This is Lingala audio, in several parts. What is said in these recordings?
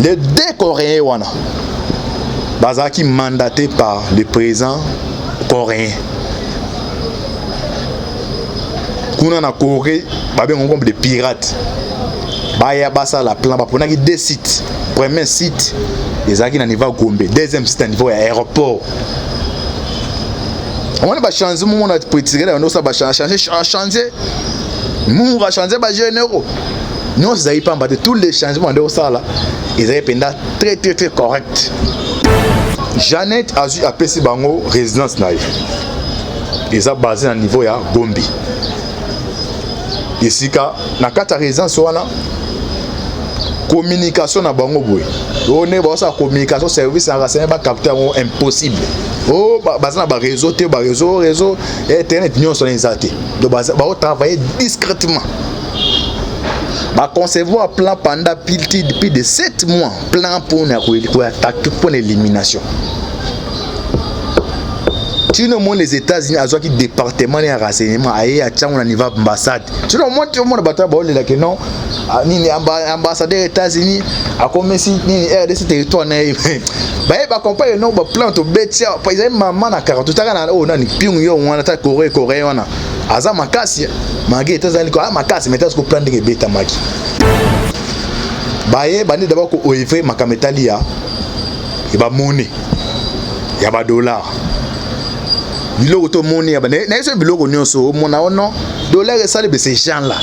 Les deux Coréens wana bazaki mandaté par le président coréen. Kuna na Corée babe on comme des pirates. Baya basa la plan ba ponaki deux sites. Premier site ezaki na niveau Gombe, deuxième site à niveau aéroport. On va changer mon a politique là, on va changer. Nous va changer ba généraux. Nous ça y pas battre tous les changements de ça là. Ils avaient pendant très correct. Jeannette a eu appelé bango résidence naï. Ils ont basé à niveau ya Gombe. Ici ka na kata résidence wana communication na bango boy. On est ba sa communication service en renseignement ba capteur impossible. Oh basé na ba réseau internet union sur les athées. Donc ba travailler discrètement. Bah concevoir un plan pendant depuis de 7 mois, plan pour attaquer pour l'élimination. Tu nous montres les États-Unis à qui département de renseignement à Tchang au niveau ambassade. Tu nous montres tout le monde bataille là que non, ni ambassadeur des États-Unis a commencé ni RDC territoire na bah compagnie non ba plan to betia par exemple maman na 40 na o na ni Pyongyang wana ta Corée wana aza makasi magi États-Unis ko makasi metas ko plan de beta magi baye bandi d'abord ko oivre makametali ya e ba monnaie ya ba dollar biloko to monnaie ba na eso biloko nyonso mona ono dollar et ça ces gens là.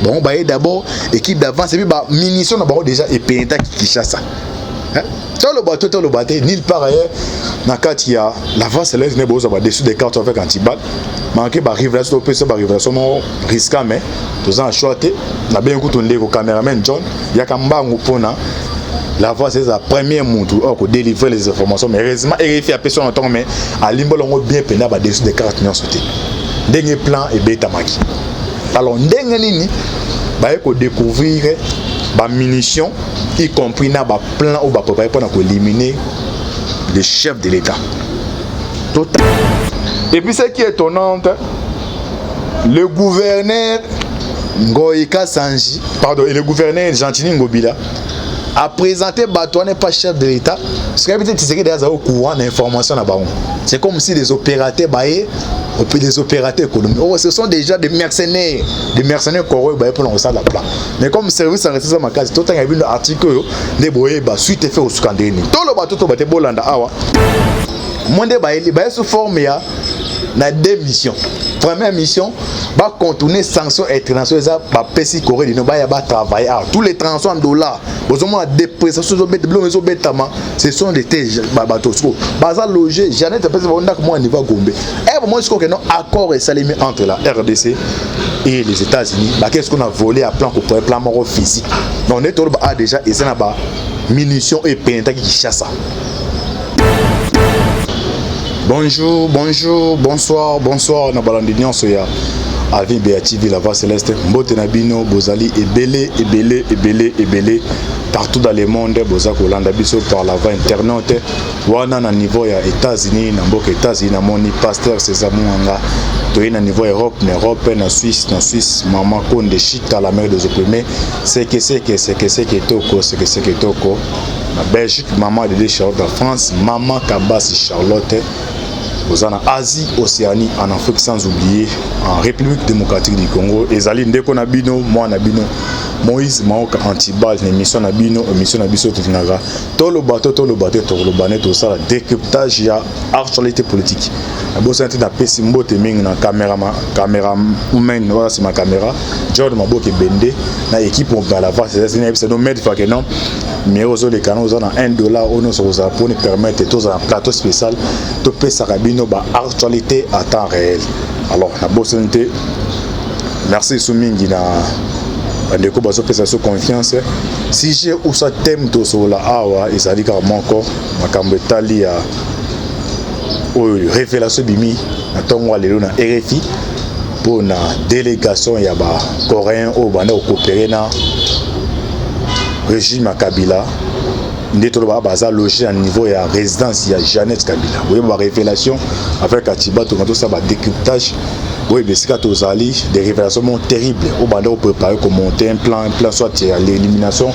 Bon baye d'abord équipe d'avance et puis ba munitions na ba déjà et penta qui chasse. Tout le bateau, nulle part ailleurs. Dans le il y a l'avance céleste n'est pas dessus des cartes avec anti-balle. Manqué par révélation, révélation risquée, mais tous en choité. On a bien écouté le caméraman John. Il y a quand même l'avance c'est la première montre pour délivrer les informations. Mais heureusement, il fait appel sur un temps, mais à l'imbo on bien pénal dessus des cartes non sauté. Dernier plan et bêta maki. Alors dernier nini, bah il faut découvrir bah munitions. Y compris na ba plan ou ba préparer pour éliminer le chef de l'État. Total. Et puis ce qui est étonnant, le gouverneur Ngoïka Sanji, pardon, et le gouverneur Gentini Ngobila a présenté Bato n'est pas chef de l'État. Ce qui veut dire que c'est déjà au courant d'informations là-bas. C'est comme si les opérateurs baillés, des opérateurs économiques. Oh, ce sont déjà des mercenaires coréens pour lancer la plan. Mais comme service en restant ma case, tout le temps il y a un article de boye ba suite fait au scandale. Tout le bateau to bateau bolanda awa. Monde baillé sous forme ya na deux missions. Première mission, va contourner sanctions internationales, va péci Corée du Nord, va travailler. Tous les transferts en dollars, besoin de dépréciation, ce sont des bateaux. Bazar logé, Jeannette, moi, niveau Gombe. Et moi, je crois que non accord est salué entre la RDC et les États-Unis. Qu'est-ce qu'on a volé à plan pour plan mort physique? On est tout déjà et c'est là-bas munitions et pénita qui chassent. Bonjour, bonsoir, na balandinion soya avec BATV la voix céleste, Mbote Nabino, Bozali, ebele, partout dans le monde, Bozak Hollande biso par la voie internet, wana na niveau ya États-Unis, na mboka États-Unis, na moni pasteur César Mouanga, toye na niveau Europe, na Suisse, maman Konde Chita, la mère des opprimés, c'est que toko, na Belgique, maman de Charlotte, en France, maman Kabasi Charlotte, aux en Asie, Océanie, en Afrique sans oublier, en République démocratique du Congo, Ezali Ndeko Nabino, moi Nabino, Moïse Maoka Antibal, émission Nabino, émission Nabiso Tutinaga, tout le bateau, tout ça, le décryptage, il y a actualité politique. La bosse est un peu simbo teming na caméra humaine, voilà c'est ma caméra. George Maboke Bende, na équipe on va la voir, c'est nos maîtres fait que non. Mais aux autres canaux, on a $1 on nous pour nous permettre tous un plateau spécial, de payer Sarabino, actualité à temps réel. Alors la bosse merci Soumingi na ndeko bazo pesa so confiance. Si j'ai ou ça thème to so la awa ezali carrément encore makambo etali ya révélation bimi na tongo lelo na RFI pour na délégation ya ba coréen au banda coopérer na régime Kabila ndetolo ba baza logé à niveau ya résidence ya Jeannette Kabila. Oui ba révélation avec Atiba to ça ba décryptage Oui, mais c'est quand aux alliés, des révélations terribles. Au bandit, on préparer pour monter un plan soit l'élimination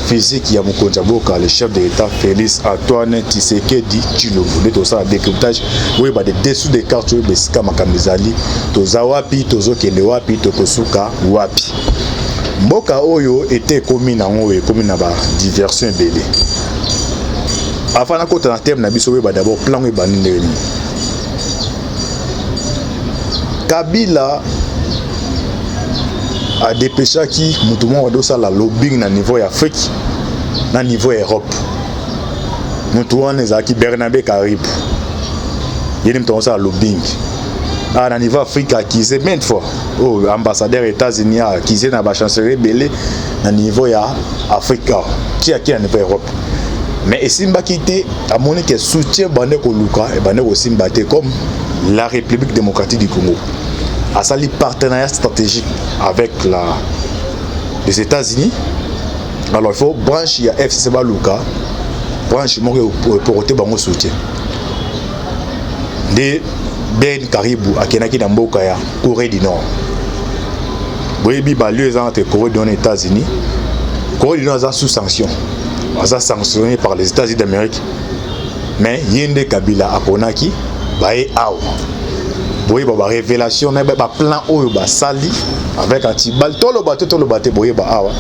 physique. Il y a mon contact, le chef de l'État, Félix Antoine Tshisekedi Tshilombo. Tout ça, décryptage. Oui, bah, des dessous des cartes, oui, mais c'est comme Kamizali. Toza wapi, tozo kende wapi, tokosuka wapi. Mboka Oyo était commis dans ba diversion belé. Avant na kota na terme na biso we ba d'abord plan we baninde. Kabila a dépêché qui mutumo wa dosa la lobbying na niveau ya Afrique na niveau Europe. Mutumo nezaki Bernabé Carib. Yeni mtongo sa lobbying. À niveau Afrique acquise maintes fois. Oh, ambassadeur États-Unis a acquise na ba chancellerie belé na niveau ya Afrique. Qui a qui na niveau Europe. Mais Simba quitté a monné que soutien bande ko luka et bande ko Simba comme la République démocratique du Congo. A sali partenariat stratégique avec les États-Unis. Alors il faut branche ya FCC Baluka, branche mo pour porter bango soutien. De Ben Caribou akenaki na mboka ya Corée du Nord. Boyebi ba lieu entre Corée du Nord et États-Unis. Corée du Nord est sous sanction. Est sanctionné par les États-Unis d'Amérique. Mais Yende Kabila akonaki bae awa. Boye ba révélation na ba plan oyo ba sali avec antibal tolo baté boye ba awa.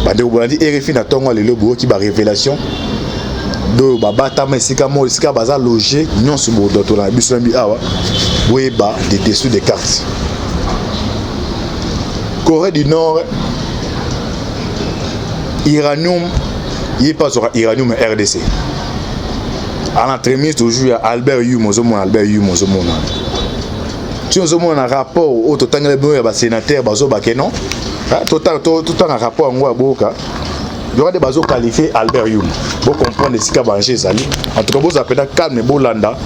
Bande obandi RFI na tongo lelo boye ki ba révélation do ba batama esika mo esika baza loger nyonso bo doto na biso mbi awa boye ba des dessous des cartes. Corée du Nord Iranium il pas sur Iranium RDC. En entremise toujours Albert Yumozomo Albert Yumozomo. Tu nous avons un rapport au total de sénateur Bazo Bakeno. Tout un rapport en Boka. Il y aura des bazos qualifiés Albert Yum. Vous comprenez ce qu'il y a Zali. En tout cas, vous appelez calme Bolanda.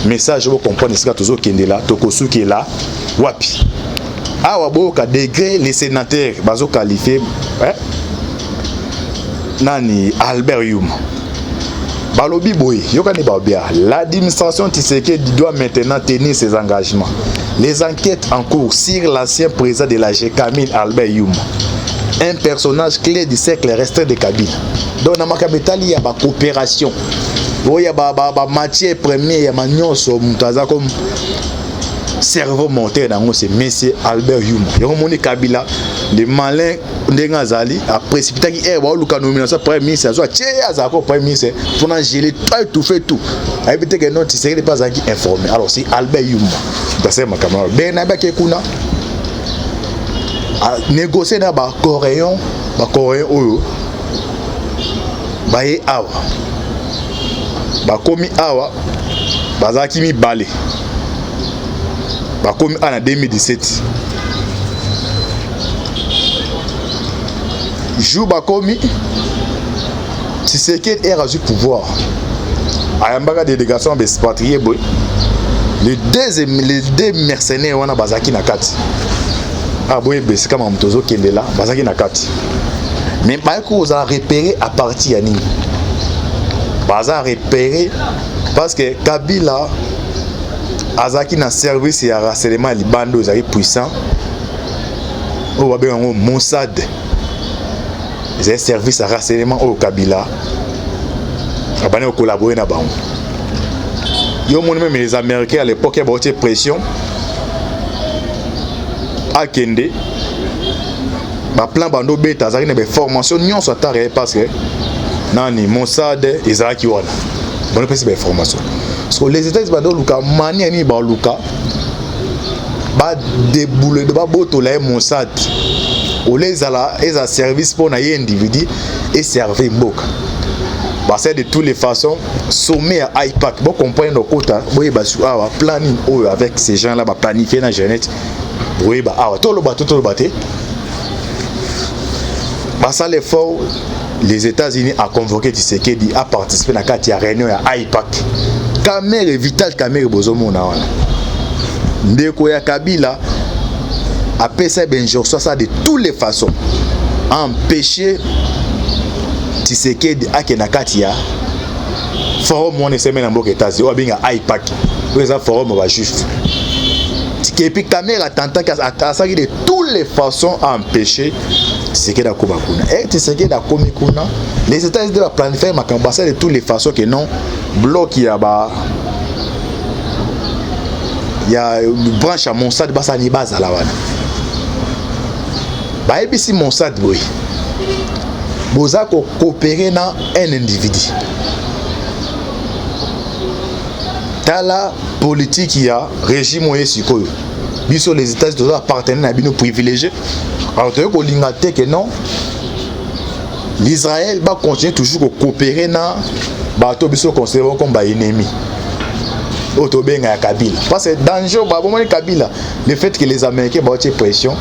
Message, vous comprenez ce qu'il y a toujours Kendela, Tokosu qui est là. Wapi. Ah, Waboka, degré les sénateurs Bazo qualifiés. Nani Albert Yum. Balobi Boy, l'administration Tshisekedi doit maintenant tenir ses engagements. Les enquêtes en cours sur l'ancien président de la Kamil Albert Yum, un personnage clé du cercle restreint de Kabila. Donc dans ma capitale il y a une coopération. Il y a une matière première, il y a une nyonso mutaza comme cerveau monté dans ce monsieur Albert Yum. Il y a un Kabila, les malins Ndengazali a précipité qui est ou la nomination premier ministre soit azako premier ministre pour en geler tout fait tout. A éviter que non Tshisekedi pas informé. Alors c'est Albert Yum. C'est ma camarade. Bernabé Kekuna a négocié na ba coréen oyo ba ye awa ba komi awa bazaki mi balé ba komi en 2017 jour bakomi Tshisekedi est rendu pouvoir ayambaka délégation expatriée boy les deux mercenaires wana bazaki na kati ah boy besi kama mtozo kendela bazaki na kati mais ba ko za repérer à partir ya nini baza repérer parce que Kabila azaki na service ya renseignement libando ezaki puissant o ba bengo Mossad. Les services à renseignement au Kabila ont collaboré avec eux. Même les Américains à l'époque ont eu pression à Kende. Le plan Bando Beta, il y a une formation parce que Nani, Mossad et Zaki Wana. Bon, c'est une formation. Parce que les États-Unis ont manié ni Baluka, ba déboulé de Baboto la Mossad. Ou les a service pour un individu et servir Mboka. C'est de toutes les façons sommet à IPAC. Vous comprenez nos quotas. Vous voyez, planning avec ces gens-là, planifier dans la jeunesse. Vous voyez, tout le bateau. Ça l'effort, les États-Unis ont convoqué Tshisekedi à participer à la réunion à IPAC. Kamere Vital Kamere Bozomona. Ndeko ya Kabila. Après ça, ça de toutes les façons. Empêcher Tshisekedi à Kenakatia. Forum on est semaine en États-Unis. Ou bien à IPAC. Ou bien forum va juste. et puis caméra tentant de toutes les façons à empêcher Tshisekedi Akobakuna. Et Tshisekedi Akomikuna, les États-Unis doivent planifier ma campagne de toutes les façons que non bloc il y a une branche à Mossad basa ni base à la wana. Ba ebisi Mossad boy. Boza ko coopérer na un individu. Tala politique il y a régime moyen sikoyo. Biso les États-Unis doivent appartenir à bino privilégié. Alors tu ko lingate que non. L'Israël va continuer toujours à coopérer na bato biso considéré comme ba ennemi. Autobenga ya Kabila. Parce que danger ba bon Kabila, le fait que les Américains ba ont pression,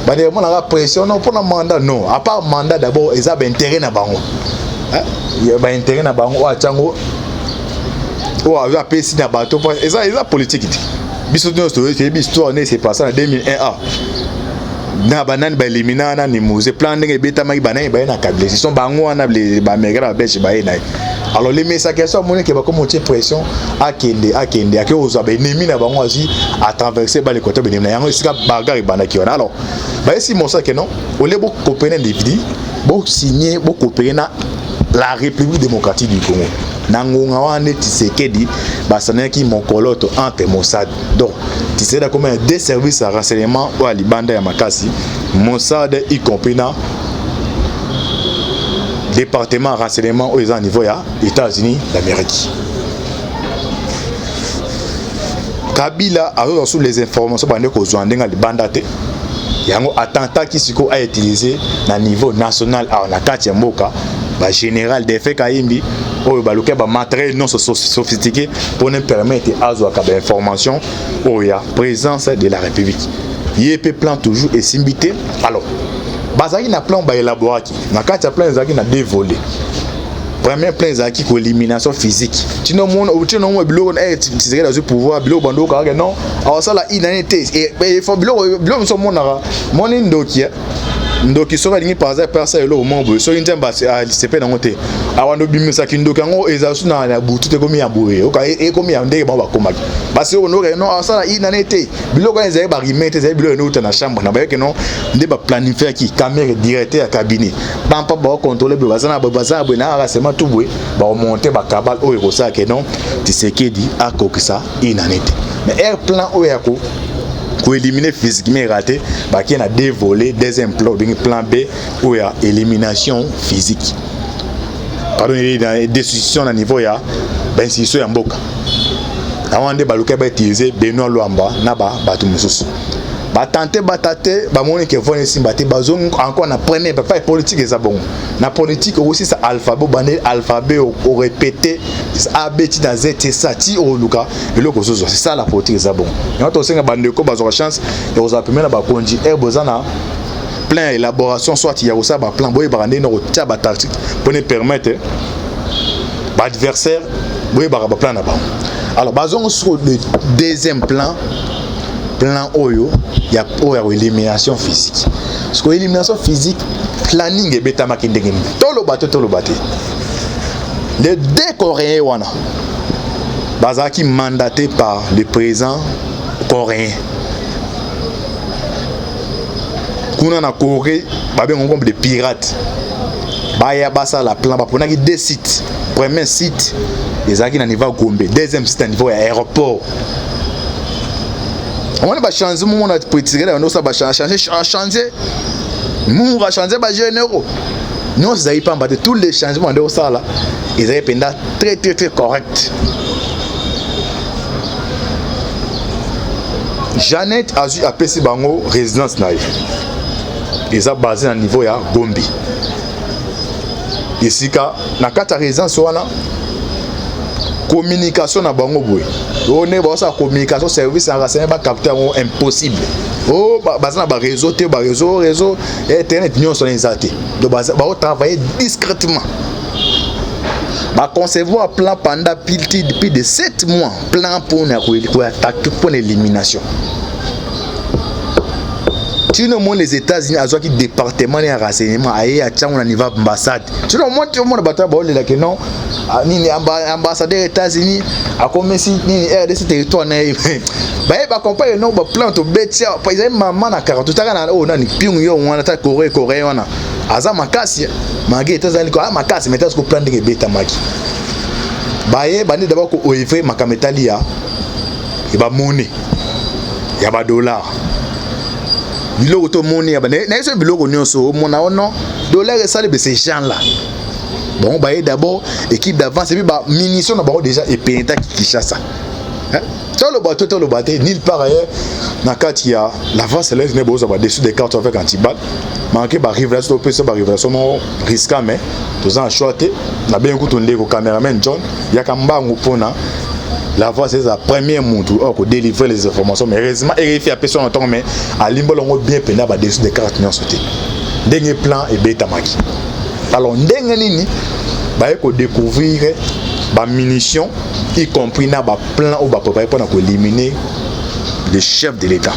ba de mon la pression non pour le mandat non, à part mandat d'abord ils ont intérêt na bango. Hein? Il y a intérêt na bango wa chango. Ou a PC na bato ils ont politique. Biso no story, c'est histoire né c'est passé en 2001. Na banane ba éliminer na ni mose plan ndenge beta maki banane ba na Kabila. Ils sont bango na les ba Américains ba beche ba na. Alors les messages qui sont monnaie qui va commencer pression à kende à que aux ennemi na bango asi à traverser ba les côtés benimna yango sika bagarre banaki on alors ba si mon ça que non au lieu beaucoup coopérer individu beaucoup signer beaucoup coopérer na la République démocratique du Congo nangonga wane Tshisekedi basanaki mokoloto entre Mossad donc Tshisekedi comme des services à renseignement ou à libanda ya makasi Mossad y compris na département renseignement aux niveau ya États-Unis d'Amérique. Kabila a reçu les informations pendant que Zouandenga le bandate. Yango attentat qui siko a utilisé na niveau national à na kati ya mboka ba général des faits Kayimbi o ba loke ba matériel non sophistiqué pour nous permettre azo ka ba information o ya présence de la République. Yépe plan toujours et simbité. Alors bazaki na plan ba élaboraki na kati ya plan ezaki na deux volets. Premier plan ezaki ko élimination physique. Tino mon biloko Tshisekedi dans le pouvoir biloko bando ka non alors ça la inanité et il faut biloko so monara moni ndoki soka lingi par exemple personne elo membre so injamba c'est pas dans côté awando bimisa kindoki ngo ezasu na butu te komi ya bouré oka e komi ya ndenge ba komaki parce que on non ça la inanité biloko ezali ba remettre ezali biloko no na chambre na ba que non nde ba planifier ki caméra directeur ya cabinet pampa ba contrôler ba bazana na rasema tout boy ba monter ba cabal o eko ça que non Tshisekedi a kokisa inanité mais air plan o yako pour éliminer physiquement raté bah qui a deux volets deuxième plan B où il y a élimination physique pardon il y a des décisions à niveau ya ben si so ya mboka avant de baluka ba utiliser Benoît Luamba na ba batu mususu ba tenter batate ba moni que vont ici baté bazong encore na premier pas politique et ça bon na politique aussi ça alphabet bané alphabet au répéter A B T dans Z T ça ti au luka et le kozo c'est ça la politique ça bon et on senga bandeko bazo chance et aux appeler na ba konji e bozana plein élaboration soit il y a aussi ba plan boy barandé no tia ba tactique pour nous permettre ba adversaire boy ba plan na ba alors bazong sur le deuxième plan oyo ya élimination physique parce que élimination physique planning et beta makindenge tolo baté les deux Coréens wana bazaki mandaté par le président coréen kuna na Corée ba ben comme des pirates ba ya basa la plan ba ponaki deux sites premier site ezaki na niveau Gombe deuxième site à niveau aéroport. On va changer mon a politique là on va changer nous va changer ba généraux non ça y pas tous les changements de ça là ils avaient pendant très correct. Jeannette a eu appelé bango résidence naïf ils a basé à niveau ya Gombe ici ka na kata résidence wana communication na bango boy on est ba sa communication service en renseignement ba capter impossible oh bazana ba réseau internet nion sont exalté donc ba travailler discrètement ba concevoir plan pendant plus de 7 mois plan pour attaquer pour l'élimination Tu nous montres les États-Unis à qui département de renseignement aïe à Tchang on niveau ambassade. Tu nous montres tout le monde bataille bah là que non ni ambassadeur des États-Unis a commencé ni RDC territoire na bah compagnie non bah plante betia par exemple maman na 40 tout à oh na ni Pyongyang on a ta Corée on a aza makasi magi États-Unis ko makasi mais est-ce que plan de beta magi baye bandi d'abord ko oivre makametalia et ba monnaie ya ba dollar biloko to monnaie ba na eso biloko nyonso mona ono dollar et ça les ces gens là bon baye d'abord équipe d'avance et puis ba munitions na ba déjà et penta qui chasse hein tout le bateau nulle part ailleurs na katia l'avance les ne boza ba dessus des cartes avec antiballe manqué ba révélation peut ça ba révélation non risquant mais tous en shorté na bien coup ton lego cameraman John yakamba ngopona la voix c'est la première montre pour délivrer les informations mais heureusement RFI a personne en temps mais à limbolongo bien pena ba dessus des cartes non sauté dernier plan et beta maki alors ndenge nini ba ko découvrir ba munitions y compris na ba plan ou ba préparer pour éliminer le chef de l'État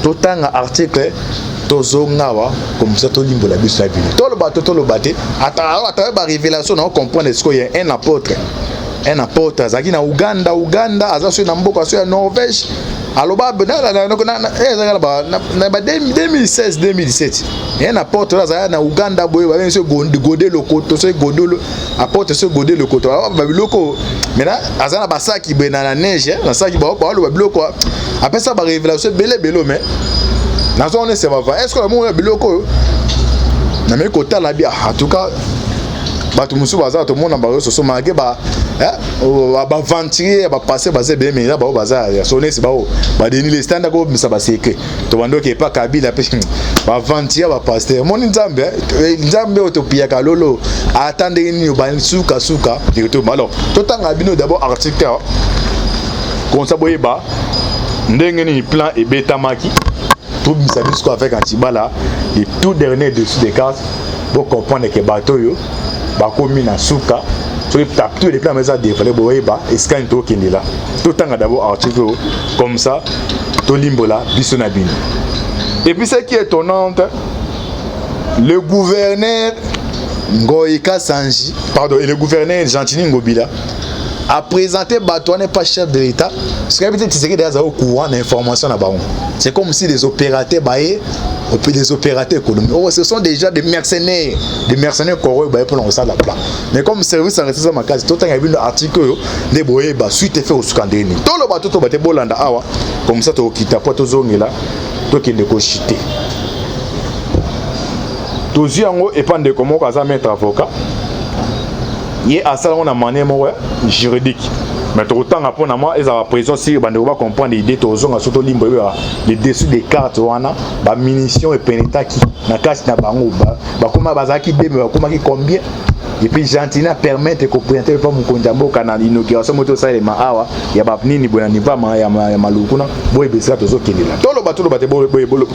tout un article tozongawa comme ça to limbo la biso abili to le bateau à travers ba révélation on comprend ce qu'il y a un apôtre azaki na Uganda azaso na mboka so ya Norvège aloba na 2016 2017 un apôtre azaya na Uganda boye ba so godé le koto so godolo apôtre so godé le koto ba biloko maintenant azana basaki be na neige na saki ba lo biloko après ça ba révélation belé mais nazo on est va est-ce que le monde biloko na me kota la bien en tout cas bato musu baza to mona ba so mage ba ba venturier ba passer ba zebe mais là ba baza ya sonner c'est ba deni les standard ko misa ba seke to bando ke pa kabila pe ba venturier ba passer mon nzambe otopia ka lolo attendre ni ba suka directement alors to tanga bino d'abord article comme ça boyeba ndenge ni plan et beta maki tout misa bisko avec antibala et tout dernier dessus des cartes pour comprendre que bateau yo ba komi na suka so tous les plans mais à dévoiler boyeba et scan to kindi là tout temps d'abord article comme ça to limbola bisonabini et puis ce qui est étonnant le gouverneur Ngoïka Sanji pardon et le gouverneur Gentini Ngobila a présenté bateau n'est pas chef de l'État ce qui veut dire que des au courant d'information là-bas c'est comme si les opérateurs baillés des opérateurs économiques. Oh, ce sont déjà des mercenaires corrompus pour lancer la plan. Mais comme service en restant ma case, tout un article de boye ba suite fait au scandale. Tout le bateau to bateau bolanda awa comme ça to kita pas to zongi là to qui ne ko chité. To ziango et pas de comment kaza mettre avocat. Yé à ça on a manière juridique. Mais tout autant après moi ils ont prison si bande va comprendre l'idée tozon a surtout limbo les dessus des cartes wana ba munitions et penetaki na casse na bango ba koma bazaki de ba koma ki combien et puis Gentina permettre que présenter pas mon konjambo kana inauguration moto ça les maawa ya ba nini bona ni ba ya malukuna boy besa tozo kelela to lo bate boy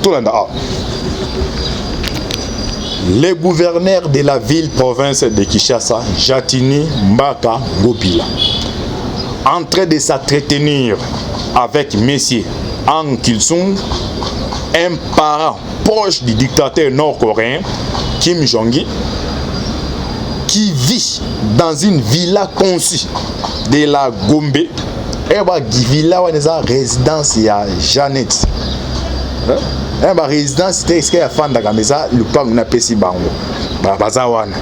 to landa a le gouverneur de la ville province de Kinshasa Jatini Mbaka Ngobila en train de s'entretenir avec Monsieur Ang Kil-sung, un parent proche du dictateur nord-coréen Kim Jong-il, qui vit dans une villa conçue de la Gombe. Et bah villa où est la résidence ya Janet. Et bah résidence c'était ce qu'il y a fan d'Agamesa le parc na pesi bango. Bah bazawana.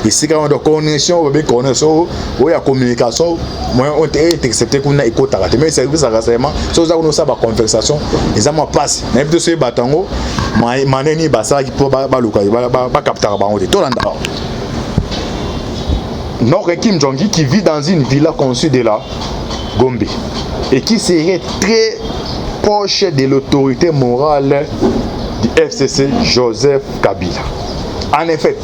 Et si quand on a connexion, on a connexion, ou la communication, moi on est accepté qu'on a écouté à mais service à renseignement, so ça on a ba conversation, les amis passent. Même de ce batango, maneni basa qui pour ba luka, ba capter ba on est tout là. Notre Kim Jong-il qui vit dans une villa conçue de la Gombe et qui serait très proche de l'autorité morale du FCC Joseph Kabila. En effet,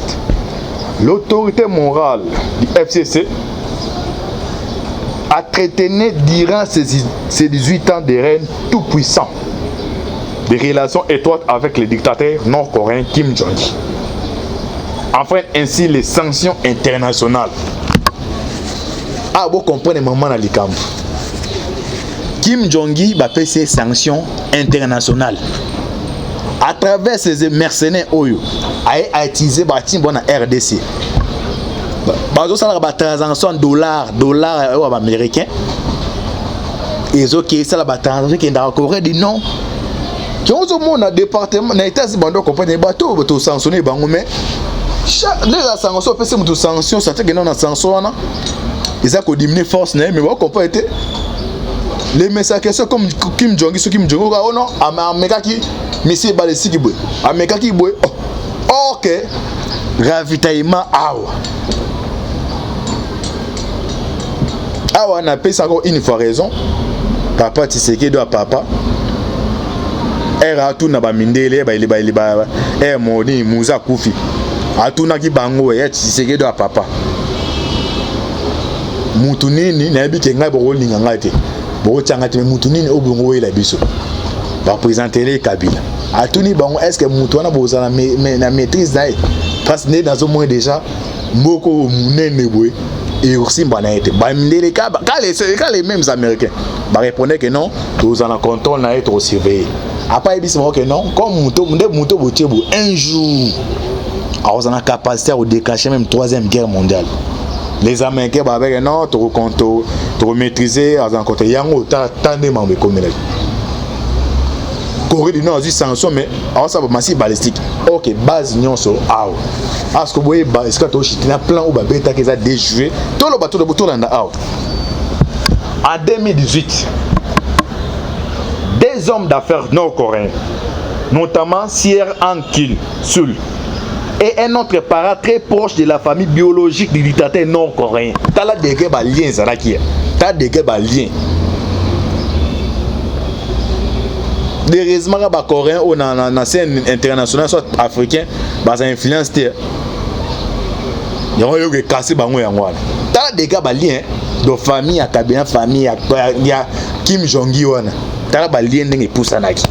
l'autorité morale du FCC a traité durant ses 18 ans de règne tout puissant des relations étroites avec le dictateur nord-coréen Kim Jong-il. Enfin, ainsi les sanctions internationales. Ah, vous comprenez maman dans les camps. Kim Jong-il va faire ses sanctions internationales. à travers ces mercenaires oyo a utilisé bâtiment bon RDC bazo sala ba transaction dollar américain et OK ça la transaction qui dans Corée du Nord qui ont au monde département na États-Unis bando compagnie bateau to sanctionner bango mais les sanctions fait c'est mutu sanction ça fait que non sanction wana ils a ko diminuer force mais ba ko pas été les messages comme Kim Jong-il oh non ameka ki monsieur balisiki boy ameka ki boy OK ravitaillement awa na pesa ko une fois raison papa Tshisekedi doit papa era tout na ba mindele ba moni muza kufi atuna ki bango ya Tshisekedi doit papa mutu nini na yebi ke ngai bo linga ngai te bo tianga te mutu nini obongo wela biso ba présenter les Kabila atuni bango est-ce que mutu wana bozala na maîtrise na parce que dans au moins déjà moko munene boy et aussi bana été ba mindele ka les mêmes américains ba répondait que non tous en contrôle na être surveillé après ils disent que non comme muto botiebo un jour on a capacité à déclencher même troisième guerre mondiale les américains ba avec non to maîtriser en côté yango tande mambe communal Corée du Nord a sanction mais alors ça va massif balistique OK base nyonso parce que vous voyez est-ce que tu as plan ou ba beta qui a déjoué tout le bateau de bateau là en 2018 des hommes d'affaires nord-coréens notamment Sier Han-kil Sul et un autre parent très proche de la famille biologique du dictateur nord-coréen t'as là des gars liens zaraki t'as des gars liens heureusement les Coréens ou dans la scène internationale soit africain bah ça influence te il y a eu cassé bango yango t'as des gars liens de famille à Kabila famille à Kim Jong-il wana t'as ba lien ndenge poussa naki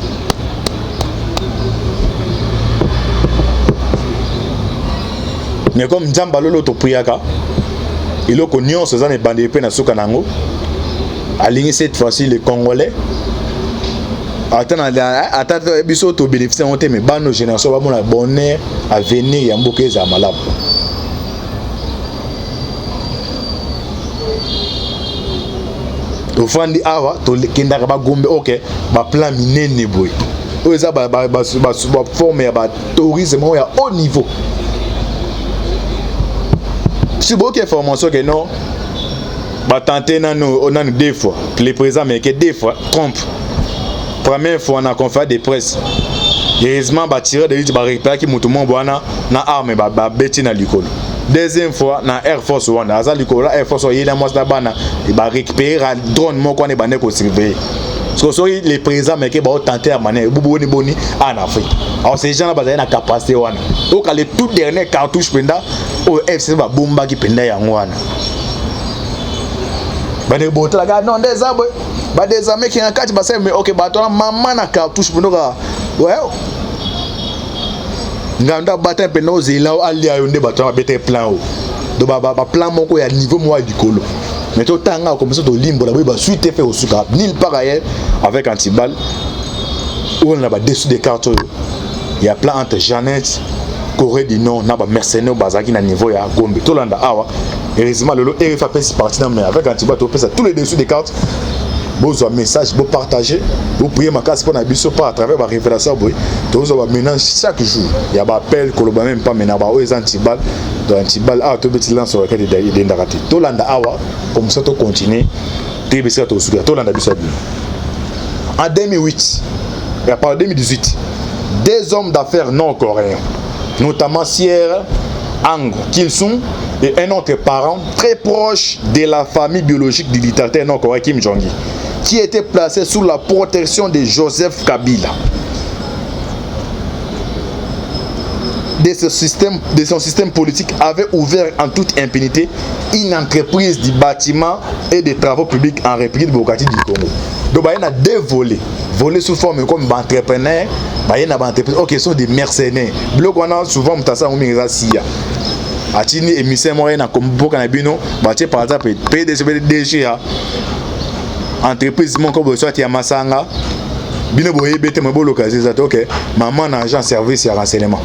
mais comme Nzamba lolo to priaka il a connu ce genre de bandé pe na suka nango aligné cette fois-ci les Congolais attends biso to bénéficier on te mais bano génération ba mona bonheur à venir ya mboka za malabu to fandi awa to kenda ba gombe OK ba plan minene boy o za ba former ba tourisme ya haut niveau si beaucoup de formation que non bah tenter on a deux fois les présents mais que deux fois trompe première fois on a conférence de presse heureusement bah tirer de l'île bah récupérer qui mutu mon boana na arme bah beti na likolo deuxième fois na Air Force One aza likolo Air Force il a moi na bana bah récupérer drone mon quoi ne bane ko surveiller parce que les présents mais que bah tenter à maner boni en Afrique alors ces gens là bah na capacité wana donc les tout dernier cartouche penda au FC ba bomba ki penda ya ngwana ba ne bota la non des abwe ba des amis qui en kati ba c'est mais OK ba toi maman na cartouche penda ouais nganda bata penda ozela ali ayo nde ba toi bete plan o do ba plan moko ya niveau moi du colo mais tout tanga comme ça to limbo la ba suite fait au suka nulle part ailleurs avec antibal où on a ba dessus des cartes il y a plan entre Jeannette Corée du Nord na ba mercenaires bazaki na niveau ya Gombe to landa awa heureusement lolo et fait partie mais avec antibal to pesa tous les dessus des cartes besoin message pour partager vous prier ma casse pour na biso pas à travers ba révélation boy to vous va maintenant chaque jour il y a ba appel ko ba même pas maintenant ba aux antibal donc antibal a to petit lance sur la quête d'indagati to landa awa comme ça to continuer tbc to suka to landa biso en 2008 et à 2018 des hommes d'affaires nord-coréens notamment Sier Han-kil Sul et un autre parent très proche de la famille biologique du dictateur nord-coréen Kim Jong-il qui était placé sous la protection de Joseph Kabila de son système politique avait ouvert en toute impunité une entreprise du bâtiment et des travaux publics en République démocratique du Congo. Donc il y a deux volets sous forme comme entrepreneur, il y a entreprise OK sont des mercenaires. Bloc on a souvent mutasa on mira sia. Atini émissaire moyen na comme boka na bino, par exemple PDG entreprise mon comme soit ya Masanga bino boye bete mo l'occasion ça OK maman na agent service et renseignement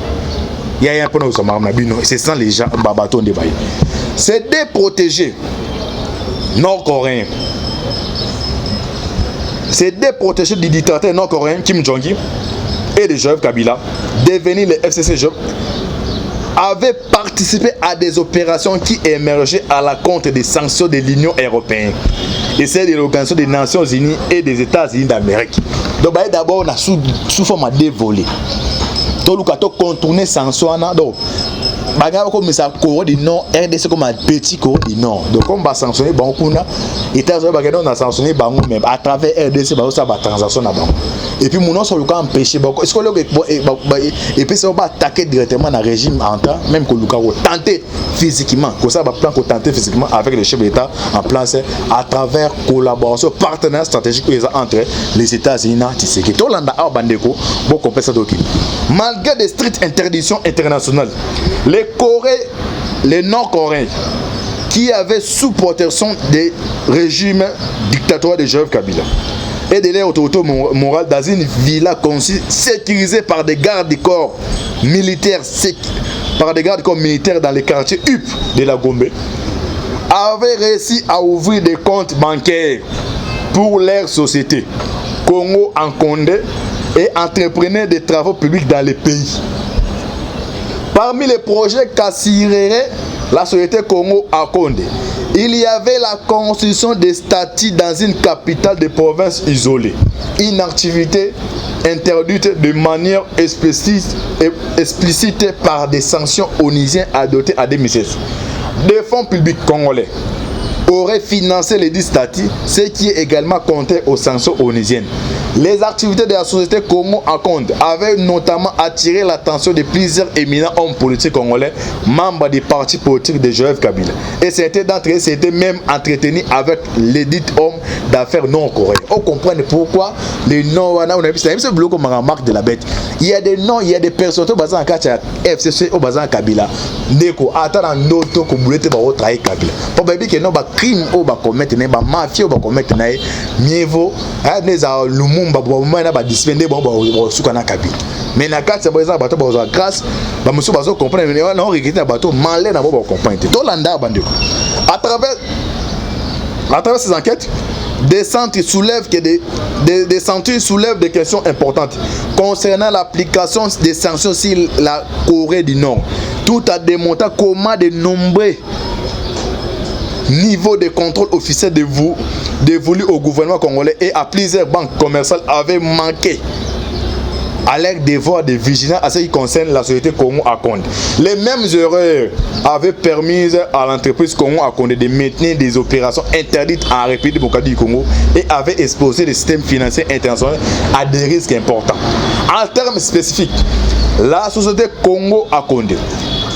il y a un peu nous sommes na bino c'est sans les gens babaton de bail c'est des protégés nord-coréens c'est des protégés du dictateur nord-coréen Kim Jong-il et de Joseph Kabila devenus les FCC avaient participé à des opérations qui émergeaient à la compte des sanctions de l'Union européenne et celles de l'Organisation des Nations Unies et des États-Unis d'Amérique. Donc d'abord on a sous forme de volets. Tout le cas contourner sanctions donc bagarre comme ça Corée du Nord RDC comme un petit Corée du Nord donc on va sanctionner banco na États-Unis bagarre on a sanctionné banco même à travers RDC ba ça va transaction na banco et puis mon sur le cas empêcher banco est-ce que le et puis ça va attaquer directement dans régime entrant même que Lucas tenter physiquement que ça va plan que tenter physiquement avec les chefs d'État en place à travers collaboration partenaire stratégique entre les États-Unis et Tshisekedi tout landa a bandeko bon compenser donc malgré des strictes interdictions internationales les Nord-Coréens qui avaient sous protection des régimes dictatoriaux de Joseph Kabila et de leur autorité morale dans une villa conçue sécurisée par des gardes-corps militaires dans les quartiers UP de la Gombe avaient réussi à ouvrir des comptes bancaires pour leur société Congo en Condé et entreprenaient des travaux publics dans les pays. Parmi les projets qu'assurerait la société Congo à Condé, il y avait la construction des statues dans une capitale de province isolée, une activité interdite de manière explicite par des sanctions onusiennes adoptées en 2016. Des fonds publics congolais auraient financé les 10 statues, ce qui est également compté aux sanctions onusiennes. Les activités de la société Congo en compte avaient notamment attiré l'attention de plusieurs éminents hommes politiques congolais, membres des partis politiques de Joseph Kabila. Et certains d'entre eux s'étaient même entretenus avec les dits hommes d'affaires nord-coréens. On comprend pourquoi les noms, on a vu ça, c'est le comme remarque de la bête. Il y a des noms, il y a des personnes qui sont en cas FCC au bazar Kabila. Neko, attends, d'autres qui voulaient trahir Kabila. Pour dire que non, crime au bas commettre, ba mafia au bas commettre, mieux vaut, les Lumumba, na ba dispenser bon ba suka na Kabila. Mais na carte c'est bazar bateau bazar grâce, ba monsieur bazo comprendre, mais on regrette bateau malin na ba comprendre. Tout landa bandeko. À travers ces enquêtes, des centres soulèvent des questions importantes concernant l'application des sanctions sur la Corée du Nord, tout en démontrant comment de nombreux niveaux de contrôle officiel dévolus au gouvernement congolais et à plusieurs banques commerciales avaient manqué à leur devoir de vigilance à ce qui concerne la société Congo à Condé. Les mêmes erreurs avaient permis à l'entreprise Congo à Condé de maintenir des opérations interdites en République démocratique du Congo et avaient exposé le système financier international à des risques importants. En termes spécifiques, la société Congo à Condé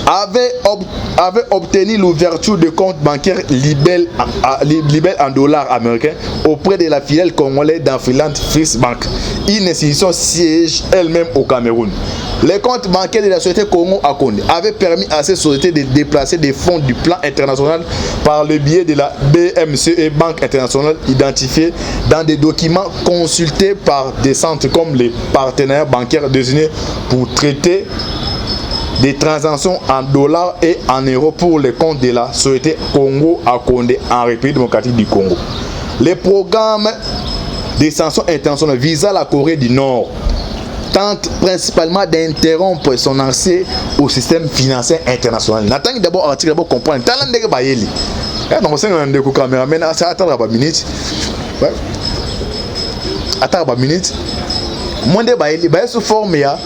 avait obtenu l'ouverture de comptes bancaires libellés en dollars américains auprès de la filiale congolaise d'Afriland First Bank, une institution siège elle-même au Cameroun. Les comptes bancaires de la société Congo à Condé avaient permis à cette société de déplacer des fonds du plan international par le biais de la BMC et Banque internationale identifiée dans des documents consultés par des centres comme les partenaires bancaires désignés pour traiter des transactions en dollars et en euros pour les comptes de la société Congo à Condé en République démocratique du Congo. Les programmes de sanctions internationales visant la Corée du Nord tentent principalement d'interrompre son accès au système financier international. N'attendez d'abord article d'abord comprendre. Talent de Bayeli. Non, c'est un déco caméra. Mais ça attend la minute. Attends la minute. Moi de Bayeli, sous forme ya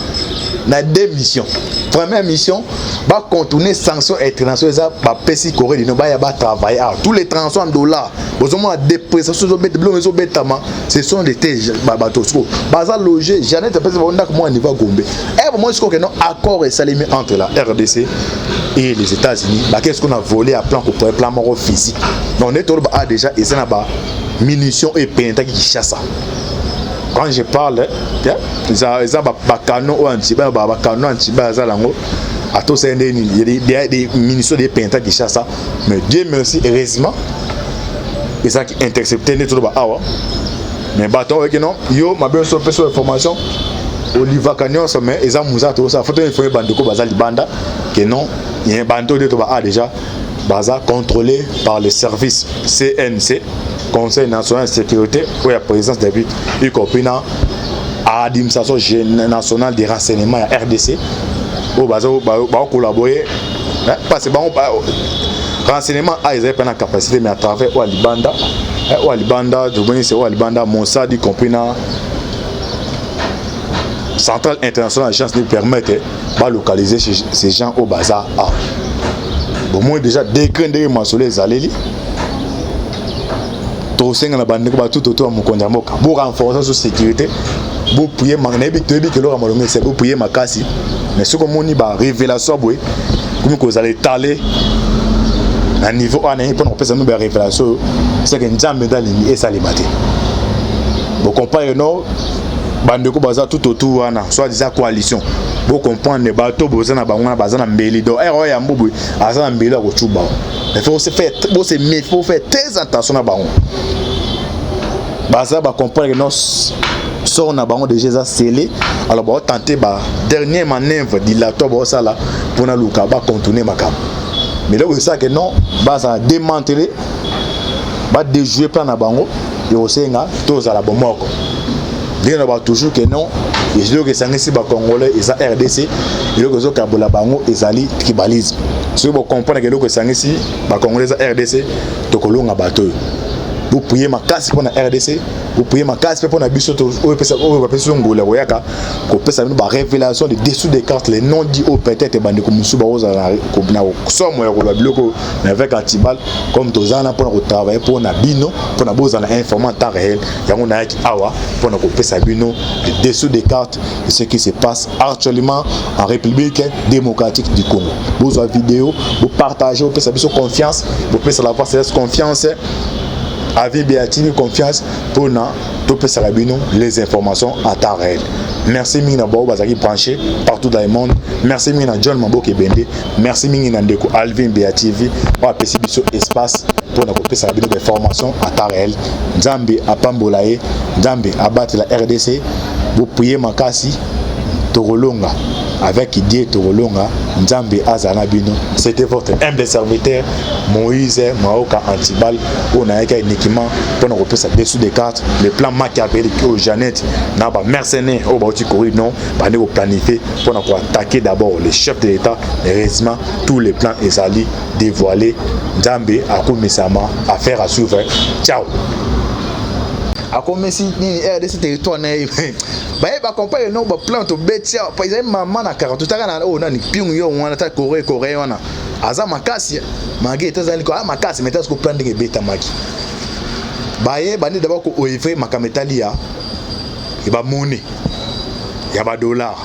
na deux missions. Première mission, va contourner sanctions internationales, va péci Corée du Nord, va travailler. Tous les transactions en dollars, besoin de dépréciation, ce sont des têtes bateaux. Bazar logé, Jeannette a pensé que moi niveau Gombe. Et moi je crois que non accord est salué entre la RDC et les États-Unis. Qu'est-ce qu'on a volé à plan pour plan mort physique. Donc on est tout déjà et c'est là-bas munitions et peinta qui chasse. Quand je parle, ils ont canon à tous des munitions de peinta qui chasse. Mais Dieu merci, heureusement, ils ont intercepté les troupes. mais bateau avec non yo ma bien sur information Oliva Canyon ça mais ils ont moussa tout ça faut il faut bandeko bazali banda que non il y a un bandeau de toba déjà baza contrôlé par le service CNC Conseil national de sécurité où il y a présence des buts y compris dans l'administration nationale des renseignements à RDC où baza ba collaborer parce que bon renseignement a ils ont la capacité mais à travers Walibanda de venir c'est Walibanda Mossad y compris dans Centrale internationale de chance nous permettent de localiser ces gens au bazar. Bon, moi déjà décret de mentionner les allées. Tout ça na bande tout autour mon konjamoka. Pour renforcer sa sécurité, pour prier magnébi que l'on a c'est pour prier ma casse. Mais ce que mon ni ba révélation boy, comme que vous allez taler à niveau on est pour nous ba révélation, c'est que Nzambe dans l'ini et ça les mater. Bon compare non bandeko baza tout autour wana soit déjà coalition pour comprendre les bateaux bozana bangona bazana mbeli do ero ya mbubu azana mbeli ko chuba il faut se faire faut faire très attention na bango baza ba comprendre que nos sort na bango déjà scellé alors ba tenter ba dernière manœuvre dilatoire ba ça là pour na luka ba contourner makam mais là c'est ça que non baza démanteler ba déjouer plan na bango et osenga tous à la bomoko. Il y a toujours que non, les gens qui sont ici, les Congolais, ils sont RDC, les gens qui sont Kaboulabango, ils sont tribalisme. Si vous comprenez que les gens qui sont ici, les Congolais, les RDC, ils sont bateau. Vous priez ma casse pour la RDC, vous priez ma casse pour la Bissot, vous pouvez une révélation de dessous des cartes, les noms dits au peut-être, comme avec Antibal, comme Tozana pour travailler pour Nabino, pour Nabozan informant en temps réel, Yamouna Awa, pour nous couper Sabino, les dessous des cartes de ce qui se passe actuellement en République démocratique du Congo. Vous avez vidéo, vous partagez, vous pouvez sur confiance, vous pouvez savoir cette confiance. Avis Béatini confiance pour na topé Salabino les informations à temps réel. Merci Mina Bao Bazaki branché partout dans le monde. Merci Mina John Mamboke Bende. Merci Mina Ndeko Alvin Béativi pour appeler biso espace pour na topé Salabino des informations à temps réel. Nzambe apambolae, Nzambe abattre la RDC. Vous priez Makasi Torolonga avec Dieu Torolonga Nzambe Azanabino. C'était votre humble serviteur Moïse Maoka Antibal. On a un équipement pour nous repérer ça dessous des cartes. Le plan machiavélique au Jeannette n'a pas mercenaire au Bauti non pas nous planifier pour nous attaquer d'abord les chefs de l'État. Heureusement tous les plans et allés dévoilés. Nzambe Akoumesama affaire à suivre. Ciao. A comme si ni RDC territoire na ba e ba compare no ba plante betia par exemple maman na 40 taka na o na ni piung yo wana ta Corée wana aza makasi magi etazali ko makasi metas ko plante ke beta maki ba ye bandi d'abord ko oivre makametali ya e ba monnaie ya ba dollar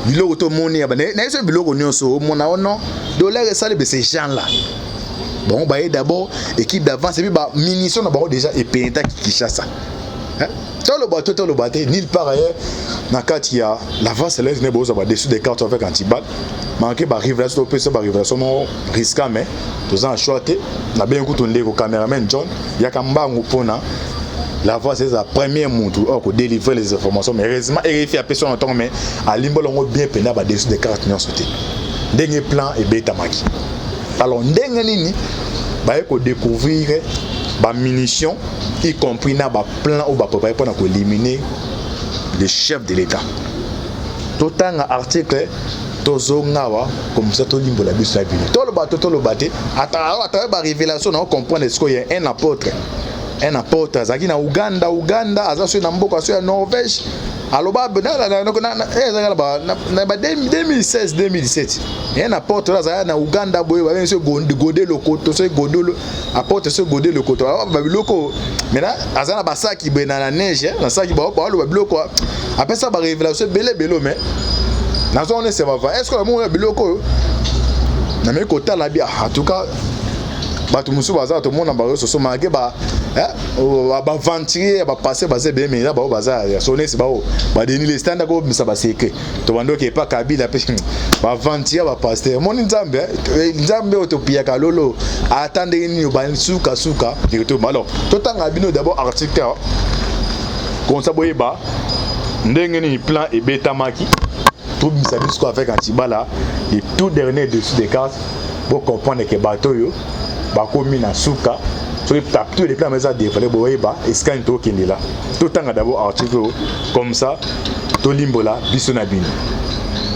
biloko to monnaie ya ba na eso biloko nyonso mona ono dollar et ça les ces gens là. Bon, bah, d'abord, équipe d'avance, et puis, bah, munitions, d'abord, déjà, et Penta qui chasse ça. Tout le bateau, nulle part ailleurs, dans le cas, il y a l'avance, c'est là, il y a dessus des cartes avec anti-balle. Manqué, bah, révélation, révélation, non, risquant, mais, tout ça, choisi, on a bien écouté le caméraman John, il y a quand même un l'avance, c'est la première montre pour délivrer les informations, mais heureusement, il y a personne en temps, mais à l'imbo, on a bien pénal, bah, dessus des cartes, non, sauté. Dernier plan, et bêta maki. Alors, ndenge ba ko découvrir ba munitions y compris na ba plan ou ba préparer pour éliminer les chefs de l'État. Tout un article tozongawa comme ça to limbo la biso abili. Tout le bateau à travers ba révélation on comprend ce qu'il y a un apôtre azaki na Uganda azaso na mboka so ya Norvège. Aloba na 2016 2017 il y a un apôtre là na Uganda boye ba se godé le koto se godolo apôtre se godé le koto ba biloko maintenant azana ba saki be na neige na saki ba lo biloko après ça ba révélation belé mais na zone c'est va est-ce que mon biloko na me kota la bien en tout cas bato musu baza to mona ba so marqué ba ba venturier ba passer basé bien mais là ba baza sonner c'est ba deni les standard ko misa ba secret to bando ke pa kabila pe ba venturier ba pasteur mon nzambe otopia ka lolo attendre ni ba suka directement alors to tanga bino d'abord article comme ça boyeba ndenge ni plan et bêta maki tout misa bisko avec Antibala et tout dernier dessus des cartes pour comprendre que bateau yo ba komi na suka so tous les plans mais ça dévalé boyeba et scan to kindi là tout tanga d'abord article comme ça to limbola biso na bino.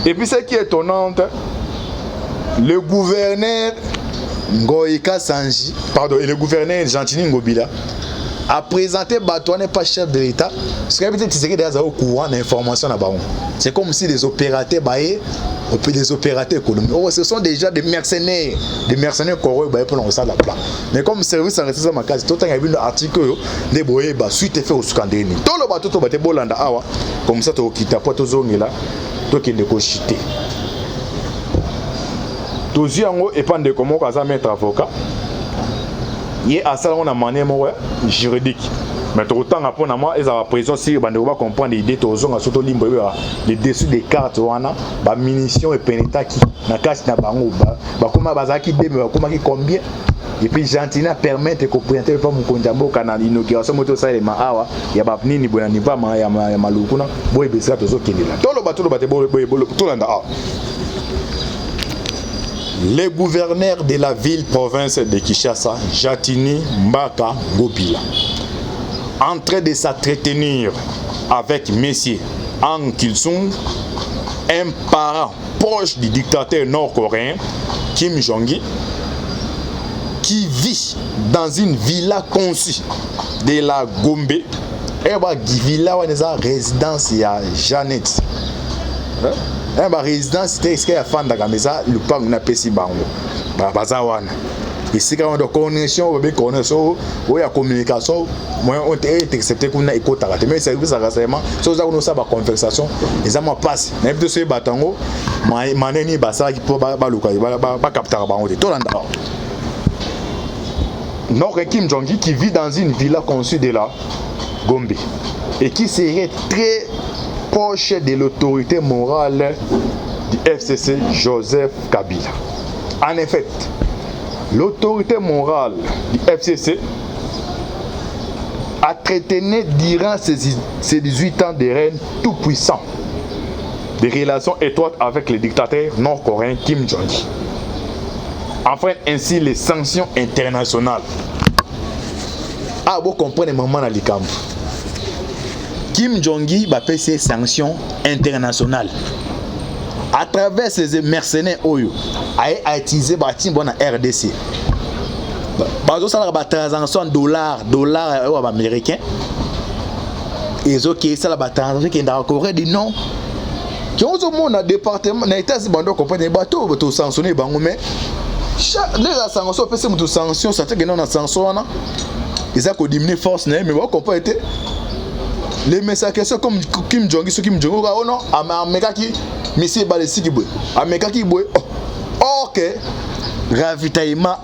Et puis ce qui est étonnant, le gouverneur Ngoïka Sanji, pardon, et le gouverneur Gentini Ngobila a présenté Bato n'est pas chef de l'État. Ce qui veut dire que c'est au courant d'informations là-bas. C'est comme si des opérateurs des opérateurs économiques. Oh, ce sont déjà des mercenaires corrompus pour lancer la plan. Mais comme service en restant ma case, tout le temps il y a un article de boyeba suite fait au scandale. Tout le bateau bate bolanda awa comme ça to kita pas to zongi là, to qui ne ko chiter. Tozi yango epande comment kaza mettre avocat. Il a ça on a manière juridique. Mais autant après moi ils ont prison si bande va comprendre l'idée tozonga surtout limbo les dessus des cartes wana ba munitions et penetaki na casse na bango ba koma bazaki de ba koma ki combien et puis Gentina permet que présenter pas mon konjambo kana inauguration moto ça les maawa ya ba nini bona ni ba ya malukuna boy besa tozo kendela tolo bate boy to landa a. Le gouverneur de la ville-province de Kinshasa, Jatini Mbaka Ngobila, en train de s'entretenir avec Messier Ang Kil-sung, un parent proche du dictateur nord-coréen Kim Jong-il, qui vit dans une villa conçue de la Gombe. Et la villa est une résidence à Janet. La résidence c'était ce qu'il y a fan de Gamesa, le parc n'a pas si bango. Bazawana. Et si quand on a connexion, on a connexion, ou la communication, moi on est accepté qu'on a écouté à la mais service à renseignement, so ça on a ça ba conversation, les amis passent. Même de ce batango, maneni basa qui peut ba luka, ba capter bango de tout l'anda. Notre Kim Jong-il qui vit dans une villa conçue de la Gombe et qui serait très proche de l'autorité morale du FCC Joseph Kabila. En effet, l'autorité morale du FCC a traité durant ses 18 ans de règne tout puissant des relations étroites avec le dictateur nord-coréen Kim Jong-il. Enfin, ainsi les sanctions internationales. Ah, vous comprenez maman à l'ICAM. Kim Jong-il va payer ses sanctions internationales. À travers ces mercenaires Oyo, a utilisé la RDC. Bazo ça la transaction dollar américain. Et OK ça la transaction qui est dans Corée du Nord. Qui ont au monde département na état bando compagnie bateau to sanctionner bango mais les sanctions fait c'est sanction ça fait que non sanction na ils a ko diminuer force mais on comprend été les messages comme Kim Jong-il oh non ameka ki monsieur balesiki boy ameka ki boy OK ravitaillement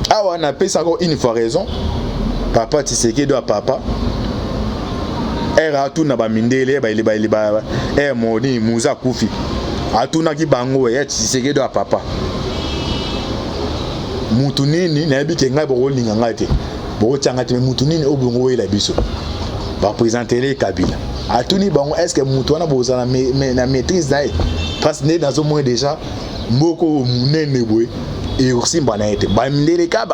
awa na pesa encore une fois raison papa Tshisekedi doit papa era tuna ba mindele ba moni muza kufi atuna ki bango ya Tshisekedi doit papa mutu nini na yebi ke ngai bo linga ngai te bo tianga te mutu nini obungo la biso ba présenter les Kabila atuni bango est-ce que mutu wana bo na maîtrise dai parce que dans au moins déjà mboko munene boy et aussi banalité ba mindele ka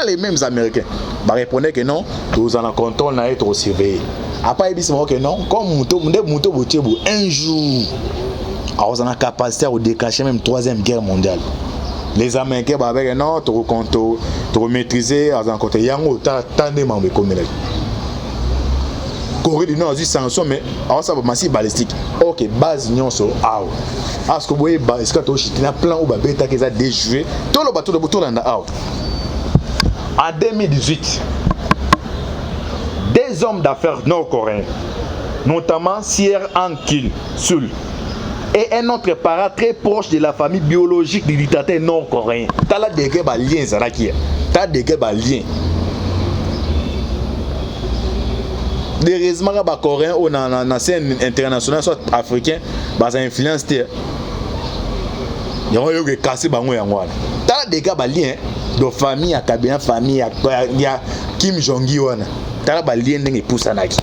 les mêmes américains ba répondait que non tous en contrôle na être surveillé après ils disent que non comme muto botiebo un jour alors on a capacité à déclencher même 3e guerre mondiale. Les Américains bah avec non to maîtriser à un côté yango tande mambe comme là. Corée du Nord a sanction mais alors ça va massif balistique. OK, base nyonso aw. Parce que vous voyez est-ce que to chitina plan ou ba beta que ça déjoué tout le bateau de boto landa aw. En 2018 des hommes d'affaires nord-coréens notamment Sier Ang Kil-sul et un autre parent très proche de la famille biologique du dictateur nord-coréen. T'as là des gars liens, Zaraki. T'as des gars liens. Heureusement, les Coréens ou dans la scène internationale, soit africain, ça influence. Il y a eu cassé bango yango. T'as des gars liens de famille à Kabila, famille à Kim Jong-un wana. T'as ba lien ndenge poussa naki.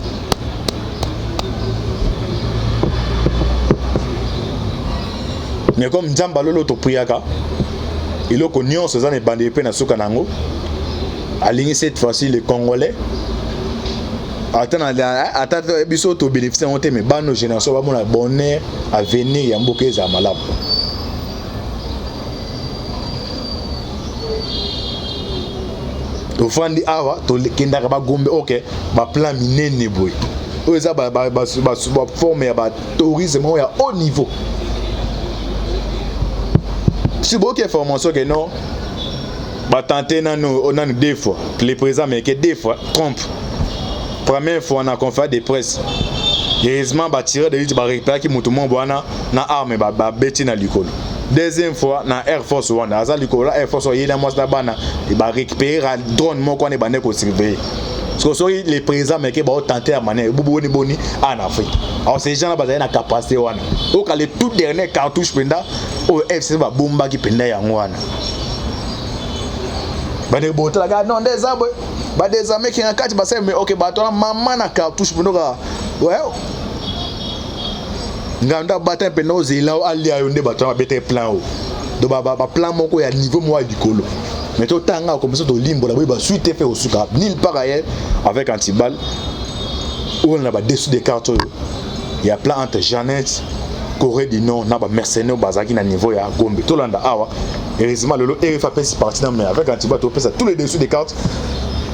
Mais comme Nzamba lolo to priaka, il a connu ce genre de bandé pe na suka nango. Aligné cette fois-ci les Congolais. Attends biso to bénéficier on mais ba nos générations ba mon bonheur à venir ya mboka za malabu. To fandi awa to kendaka ba gombe OK ba plan minene boy. Oza ba forme ya ba tourisme ya haut niveau. Si beaucoup de formation que non, bah tenter on a deux fois, les présents mais que deux fois trompe. Première fois on a conférence de presse. Heureusement bah tirer de l'île bah récupérer qui monte mon boana na arme bah bêti na l'école. Deuxième fois na Air Force One, à l'école Air Force One il a moi ça bana et bah récupérer drone mon qu'on est bané qu'on surveiller. Parce que les présents mais que bah tenter à maner boni en Afrique. Alors ces gens là bah ils ont la capacité wana. Donc les tout dernier cartouche penda au FC ba bomba qui penda ya wana. Ba de boto la non des abwe ba des amis qui en quatre ba c'est mais OK ba toi maman na cartouche penda ouais. Nganda batin penda zela ali ayonde ba toi bete plan o. Do ba plan moko ya niveau moi du colo. Mais tout tanga comme ça to limbo la ba suite fait au suka nil par ailleurs avec antibal où on a ba dessous des cartes. Il y a plein entre Jeannette Corée du Nord na ba mercenaires bazaki na niveau ya Gombe tolanda awa heureusement lolo RFA fait partie dans mais avec antibal to ça tous les dessous des cartes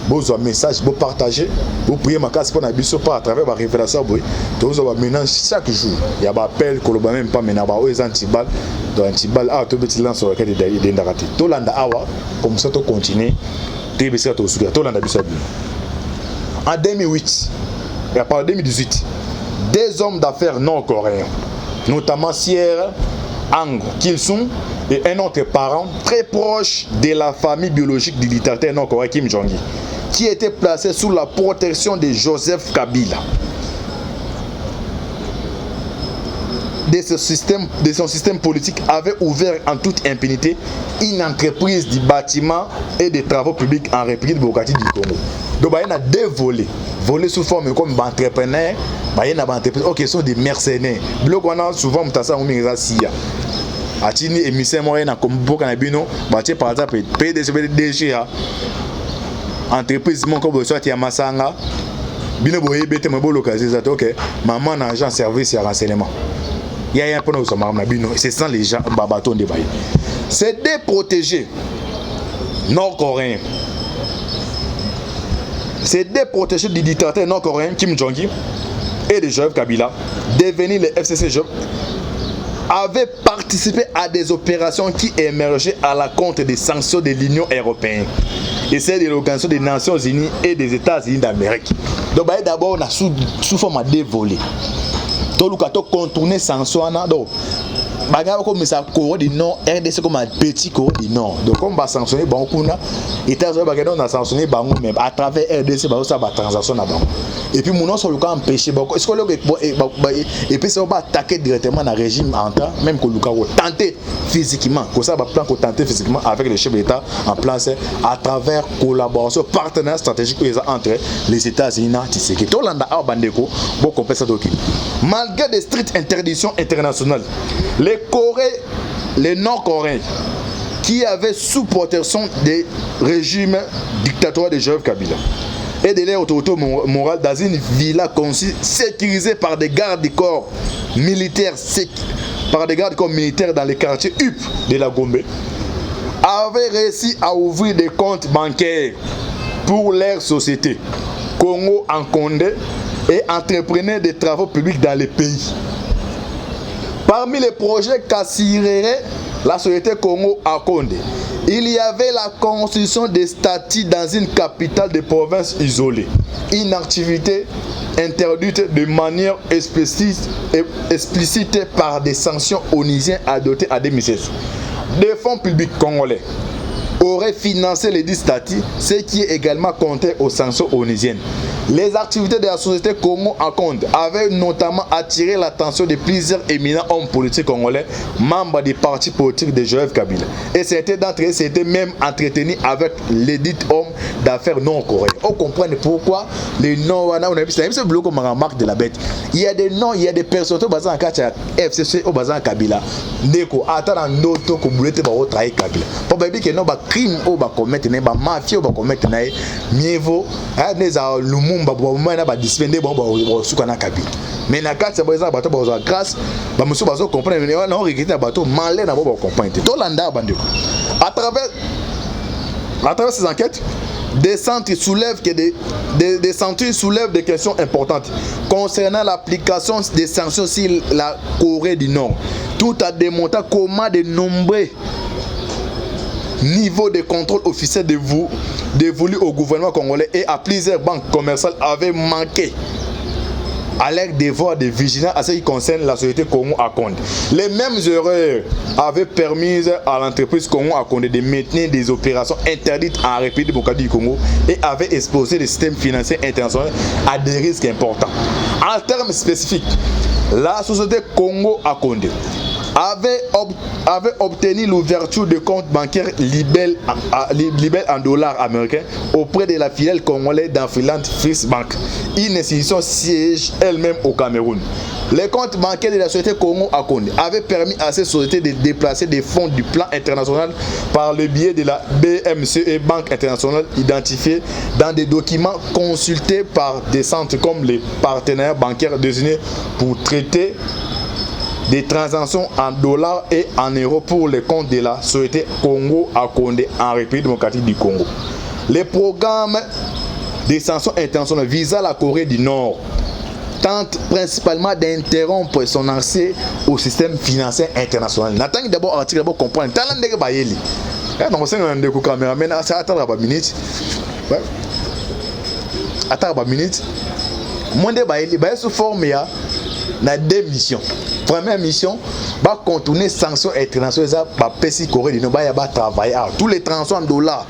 besoin message beau partager vous prier ma casse pour na biso pas à travers ma révélation boy to zo ba ménage chaque jour il y a ba appel ko lo ba même pas mena ba aux antibal donc antibal a to petit lance sur lequel il ndakati tolanda awa comme ça to continuer tebisa to suka tolanda biso en 2008 et à part 2018 deux hommes d'affaires nord-coréens notamment Sierre Ang Kil-sung et un autre parent très proche de la famille biologique du dictateur nord-coréen Kim Jong-un qui était placé sous la protection de Joseph Kabila. De son système politique avait ouvert en toute impunité une entreprise du bâtiment et des travaux publics en République démocratique du Congo. Donc il y a deux volets. Volets sous forme comme entrepreneurs, il y a des entreprises qui sont des mercenaires. Bloc on a souvent mutasa ou mirasia. Atini émissaire moyen na comme beaucoup na bino, par exemple PDG entreprise mon comme soit ya masanga. Bino boye bete mo localiser ça OK. Maman na agent service et renseignement. Il y a un peu de c'est sans les gens babaton de bail. C'est des protégés nord-coréens. C'est des protégés du dictateur nord-coréen Kim Jong-un et de Joseph Kabila, devenus les FCC Job, avaient participé à des opérations qui émergeaient à la compte des sanctions de l'Union européenne et celles de l'Organisation des Nations Unies et des États-Unis d'Amérique. Donc d'abord on a sous forme de volets. Tout le monde contourner sanctions donc bagarre comme ça Corée du Nord RDC comme un petit Corée du Nord donc on va sanctionner banco na États-Unis bagarre on a sanctionné banco même à travers RDC ba ça ba transaction na banco et puis mon sur le cas empêcher banco est-ce que le et puis ça va attaquer directement dans régime entrant même que Luka tenter physiquement que ça va plan ko tenter physiquement avec les chefs d'État en place à travers collaboration partenaire stratégique entre les États-Unis et Tshisekedi to landa a bandeko bon compenser donc malgré des strictes interdictions internationales les Nord-Coréens qui avaient sous protection des régimes dictatoriaux de Joseph Kabila et de leur autorité morale dans une villa conçue sécurisée par des gardes-corps militaires dans les quartiers UP de la Gombe avaient réussi à ouvrir des comptes bancaires pour leur société Congo en Condé et entreprenaient des travaux publics dans les pays. Parmi les projets qu'assurerait la société Congo à Condé, il y avait la construction des statues dans une capitale de province isolée. Une activité interdite de manière explicite par des sanctions onusiennes adoptées en 2016. Des fonds publics congolais auraient financé les 10 statuts, ce qui est également compté aux sanctions onusiennes. Les activités de la société Congo en compte avaient notamment attiré l'attention de plusieurs éminents hommes politiques congolais, membres du parti politique de Joseph Kabila. Et certains d'entre eux s'étaient même entretenus avec les dits hommes d'affaires nord-coréens. On comprend pourquoi les noms, on a vu ça, c'est bloqué comme un marque de la bête. Il y a des noms, il y a des personnes qui sont en cas FCC au bazar Kabila. Neko, attends, d'autres qui boulette va trahir Kabila. Pour baby que non, bah crime au bah commettre, bah mafia au bah commettre, mieux vaut, les Lumumba, bah bah dispenser bon bah soukana Kabila. Mais na carte c'est bon ça bateau bah grâce, bah monsieur bazo comprendre, mais non requêter bateau malin na bah comprendre. Tout l'anda bandeko. À travers ces enquêtes, des centres soulèvent des questions importantes concernant l'application des sanctions sur la Corée du Nord, tout en démontrant comment de nombreux niveaux de contrôle officiel dévolus au gouvernement congolais et à plusieurs banques commerciales avaient manqué à leur devoir de vigilance à ce qui concerne la société Congo à Condé. Les mêmes erreurs avaient permis à l'entreprise Congo à Condé de maintenir des opérations interdites en République démocratique du Congo et avaient exposé le système financier international à des risques importants. En termes spécifiques, la société Congo à Condé avait obtenu l'ouverture de comptes bancaires libellés en dollars américains auprès de la filiale congolaise d'Infinland First Bank, une institution siège elle-même au Cameroun. Les comptes bancaires de la société Congo à Condé avaient permis à cette société de déplacer des fonds du plan international par le biais de la BMCE, Banque internationale, identifiée dans des documents consultés par des centres comme les partenaires bancaires désignés pour traiter des transactions en dollars et en euros pour les comptes de la société Congo à Condé en République démocratique du Congo. Les programmes des sanctions internationales visant la Corée du Nord tentent principalement d'interrompre son accès au système financier international. N'attendez d'abord article d'abord comprendre. Talent de Bayeli. Non, c'est un déco caméraman. Ça attend la minute. Attends la minute. Moi de Bayeli, sous forme ya na deux missions. Première mission, va contourner sanctions internationales, va passer Corée du Nord, va travailler. Tous les transactions en dollars,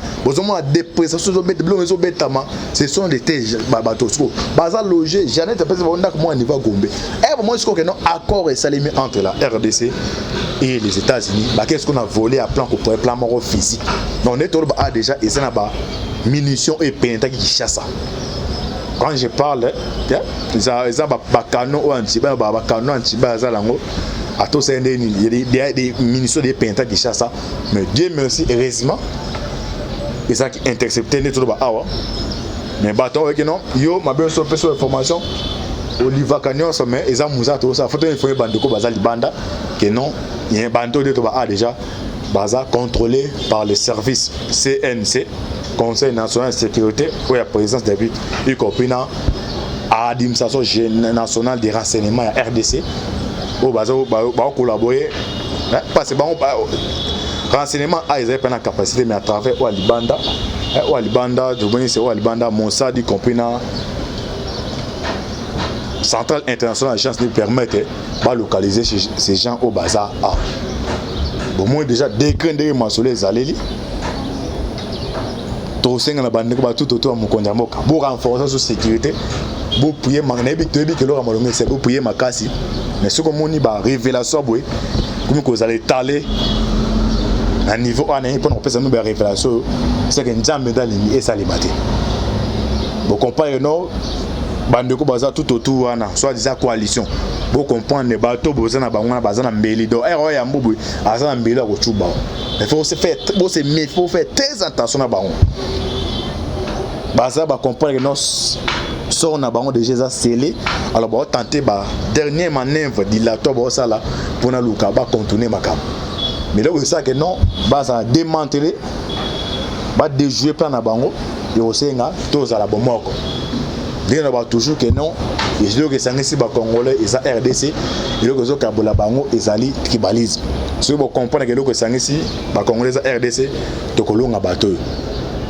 ce sont des têtes bateaux. Baza logé, jamais tu peux dire comment on va Gombe. Et moi je crois que non accord est salué entre la RDC et les États-Unis. Qu'est-ce qu'on a volé à plan pour plan mort physique. On est tout déjà et ça n'a pas munitions et pénita qui chasse. Quand je parle, ils ont canon il y a des munitions de peintres qui chassent ça. Mais Dieu merci, heureusement, ils ont intercepté les trucs. Mais bâton, non, yo, ma bonne sur information. Oliva Canyon, ils ont moussé tout ça. Il faut que les bandes de Banda, que non, il y a un bandeau de Toba déjà, contrôlé par le service CNC. Conseil national de sécurité, où il y a présence d'habitude, y compris dans l'administration nationale des renseignements à RDC, où on va collaborer. Parce que renseignement a une capacité, mais à travers Oualibanda, Mossad, y compris dans Centrale internationale d'agence nous permettent de localiser ces gens au bazar. Bon, moi déjà, décret de Massolé Zaleli. Tout autour de mon compte pour renforcer sa sécurité, pour prier ma pour prier ma casse. Mais ce que mon révélation, comme vous allez taler à niveau pour nous faire révélation, c'est que nous avons médaille et ça les maté. Vous comprenez, non? Bandeko baza tout autour wana soit des coalition. Vous comprenez les bateaux besoin na bango na bazana mbeli do ero ya mbubu azana mbeli ko chuba. Il faut se faire très attention na bango. Baza ba comprendre que nos sort na bango déjà scellé. Alors ba tenter ba dernière manœuvre dilatoire ba ça là pour na luka ba contourner makam. Mais là c'est ça que non baza démanteler ba déjouer plan na bango et osenga tous à la bomoko. Il y a toujours que non, et je dis que c'est un Congolais et ça RDC, et que c'est un bango et ça tribalisme. Si vous comprenez que c'est un Congolais et RDC, tu colons un bateau.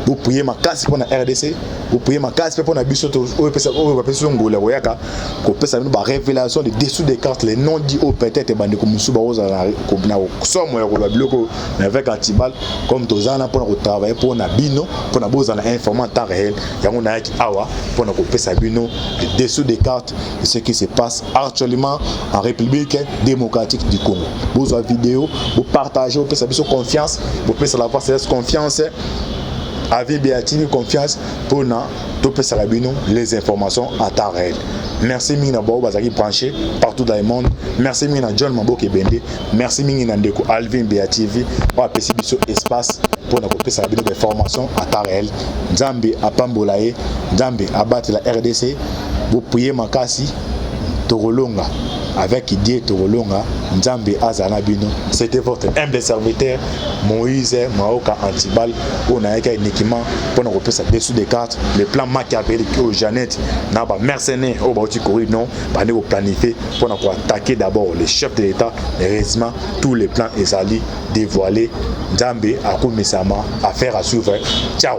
vous priez ma casse pour la RDC, vous priez ma casse pour la bisoto, ou personne ngole royaka, ko pesa nous ba révélation de dessous des cartes, les noms dit au peut-être bande comme Musuba Rosa ko na somo ya ko biloko avec Antibal comme tozana pour travailler pour na bino pour na boza na informant temps réel yango na yaki awa pour na ko pesa bino les dessous des cartes de ce qui se passe actuellement en République démocratique du Congo. Vous avez vidéo, vous partagez, vous pesa biso confiance, vous pesa la force confiance. Avec Béatini confiance pour na topé Sarabino les informations à temps réel. Merci Mina Bao Bazaki branché partout dans le monde. Merci Mina John Mamboke Bende. Merci Mina Ndeko Alvin Béativi pour appeler biso espace pour na topé Sarabino des formations à temps réel. Nzambe apambolaye, Nzambe abattre la RDC. Vous priez Makasi Torolonga. Avec Idée Torolonga, Nzambe Azanabino. C'était votre humble serviteur Moïse Maoka Antibal. On a un équipement pour nous repérer dessous des cartes. Les plans machiavéliques aux Jeannette, n'a pas mercenaires au Baouti-Kori, non, pas nous planifier pour nous attaquer d'abord les chefs de l'État, les régiments, tous les plans Ezali dévoilés. Nzambe Akou Mesama, affaire à suivre. Ciao.